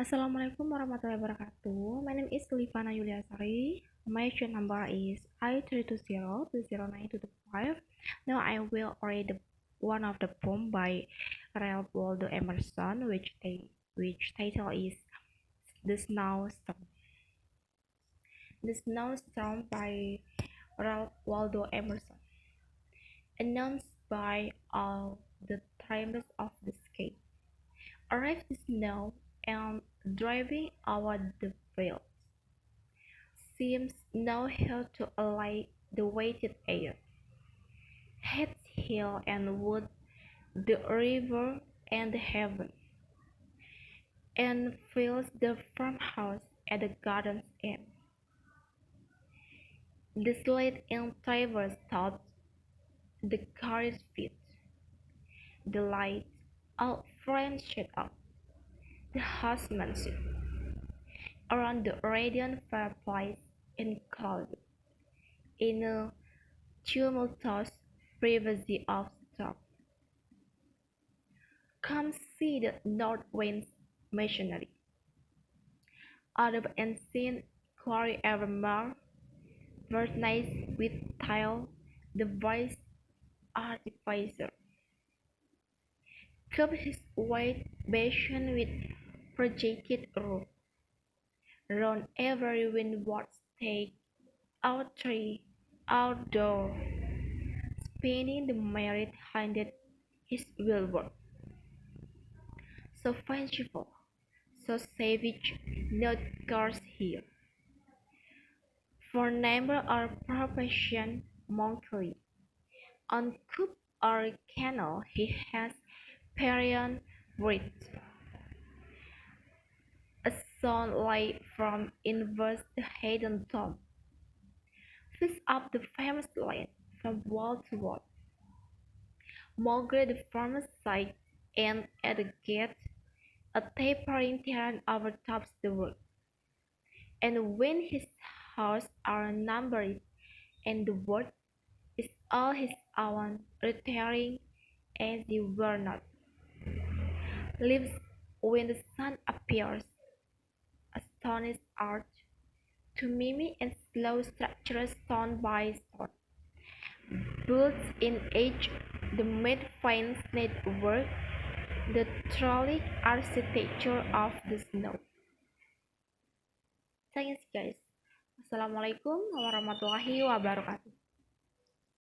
Assalamualaikum warahmatullahi wabarakatuh. My name is Livana Yuliasari. My phone number is I320209225. Now I will read one of the poem by Waldon Emerson, which title is The Snowstorm. The Snowstorm by Waldon Emerson. Announced by all the tremors of the sky. Arrived the snow and driving over the fields. Seems now here to allay the weighted air. Heads hill and wood, the river and the heaven, and fills the farmhouse at the garden's end. The sled and traverse stopped, the carriage feet, the light, all friends shut up, the husbandship, around the radiant fireplace enclosed in a tumultuous privacy of storm. Come see the north wind's machinery. Out of ancient quarry evermore, furnished with tile, the wise artificer curbed his white basin with projected roof, round every windward stake, out tree, outdoor, spanning the merit-handed his wheelwork. So fanciful, so savage, no cars here. For number or profession monkey, on coop or kennel he has Parian breathed. A sound like from inverse the hidden tomb, fills up the famous land from wall to wall. Mulgrave the farmer's side, and at the gate, a tapering terrace overtops the world. And when his hours are numbered, and the world is all his own, retiring as he were not, lives when the sun appears, astonished art, to mimic and slow structures stone by stone, built in age, the made fine network, the trolley architecture of the snow. Thanks guys. Assalamualaikum warahmatullahi wabarakatuh.